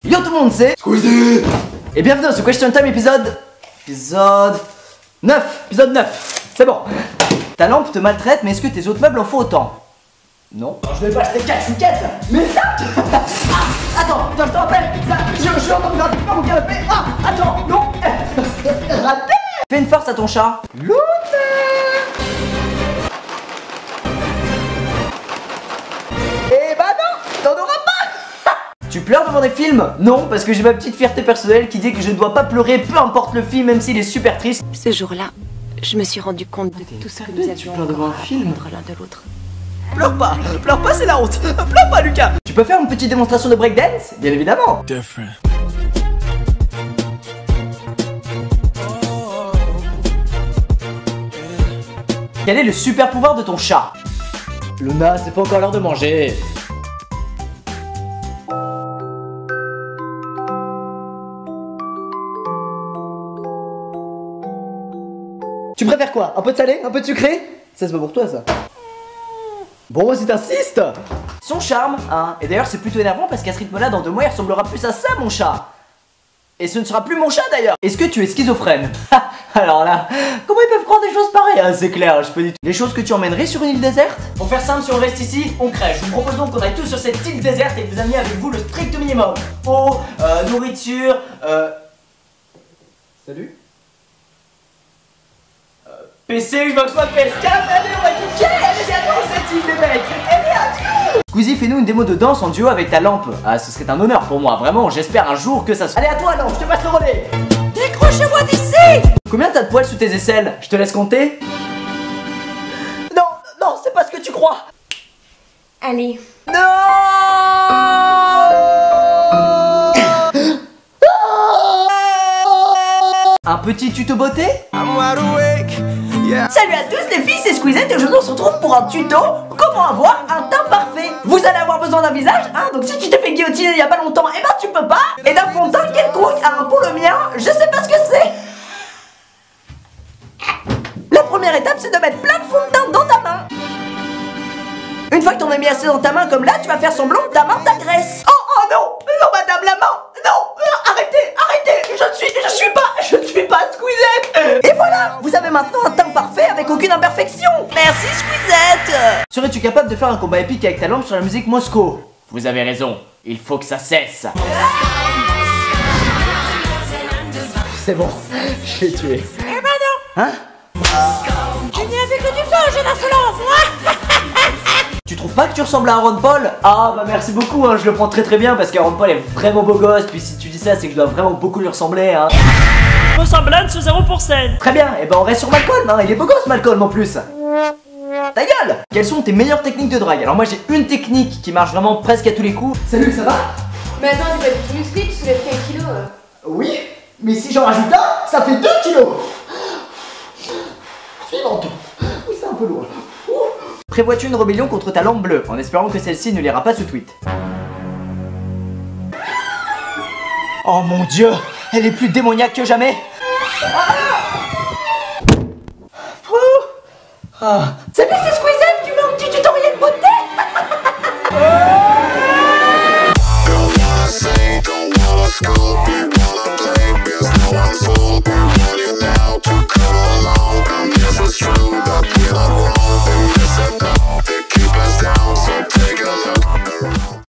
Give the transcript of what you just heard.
Yo tout le monde, c'est Squeezie. Et bienvenue dans ce Question Time épisode 9. Épisode 9. C'est bon. Ta lampe te maltraite, mais est-ce que tes autres meubles en font autant? Non. Alors, je vais pas acheter 4 chouquettes. Mais ça ah, attends, je te rappelle. Ça, je suis en train de gratter pas mon canapé. Ah, attends, non. Raté. Fais une farce à ton chat. Luna. Eh bah non, t'en auras pas. Tu pleures devant des films? Non, parce que j'ai ma petite fierté personnelle qui dit que je ne dois pas pleurer, peu importe le film, même s'il est super triste. Ce jour-là, je me suis rendu compte de tout ce que nous avions encore à apprendre l'un de l'autre. Pleure pas, c'est la honte. Pleure pas, Lucas. Tu peux faire une petite démonstration de breakdance? Bien évidemment. Different. Quel est le super pouvoir de ton chat? Luna, c'est pas encore l'heure de manger. Tu préfères quoi? Un peu de salé? Un peu de sucré? Ça c'est pas pour toi ça. Bon, moi si t'insistes. Son charme, hein. Et d'ailleurs c'est plutôt énervant parce qu'à ce rythme là dans 2 mois il ressemblera plus à ça mon chat. Et ce ne sera plus mon chat d'ailleurs. Est-ce que tu es schizophrène? Alors là, comment ils peuvent croire des choses pareilles? Ah, c'est clair, je peux dire. Les choses que tu emmènerais sur une île déserte? Pour faire simple, si on reste ici, on crèche. Je vous propose donc qu'on aille tous sur cette île déserte et que vous ameniez avec vous le strict minimum. Eau, nourriture, Salut? PC, Xbox One, PS4, allez, on va kiffer. Elle est à nous cette île les mecs. Elle est à nous. Squeezie, fais-nous une démo de danse en duo avec ta lampe. Ah, ce serait un honneur pour moi, vraiment, j'espère un jour que ça se... Allez, à toi, lampe, je te passe le relais. Décrochez-moi d'ici. Combien t'as de poils sous tes aisselles? Je te laisse compter. Non, non, c'est pas ce que tu crois. Allez. Non. Un petit tuto beauté? Salut à tous les filles, c'est Squeezette et aujourd'hui on se retrouve pour un tuto comment avoir un teint parfait. Vous allez avoir besoin d'un visage, hein, donc si tu t'es fait guillotiner il y a pas longtemps, et ben tu peux pas. Et d'un fond de teint quelconque, hein, pour le mien, je sais pas ce que c'est. La première étape c'est de mettre plein de fond de teint dans ta main. Une fois que t'en as mis assez dans ta main comme là, tu vas faire semblant que ta main t'agresse. Oh non, non madame la main, non, arrêtez, je ne suis pas Squeezette. Et voilà, vous avez maintenant un teint parfait avec aucune imperfection. Merci Squeezette. Serais-tu capable de faire un combat épique avec ta lampe sur la musique Moscow? Vous avez raison, il faut que ça cesse. C'est bon, je l'ai tué. Eh ben non. Hein? Tu n'y as vu que du feu, jeune insolence, moi. Tu trouves pas que tu ressembles à Aaron Paul? Ah bah merci beaucoup, hein, je le prends très bien parce qu'Aaron Paul est vraiment beau gosse. Puis si tu dis ça, c'est que je dois vraiment beaucoup lui ressembler, hein. Ressemblance 0%. Très bien, et ben on reste sur Malcolm, hein, il est beau gosse Malcolm en plus. Ta gueule! Quelles sont tes meilleures techniques de drague? Alors moi j'ai une technique qui marche vraiment presque à tous les coups. Salut, ça va? Mais attends, t'es pas du tout musclé, tu soulèves qu'un kilo. Oui, mais si j'en rajoute un, ça fait 2 kilos. Suivante. Oui, c'est un peu lourd. Prévois-tu une rébellion contre ta lampe bleue, en espérant que celle-ci ne lira pas ce tweet? Oh mon dieu, elle est plus démoniaque que jamais. Salut, c'est Squeezie.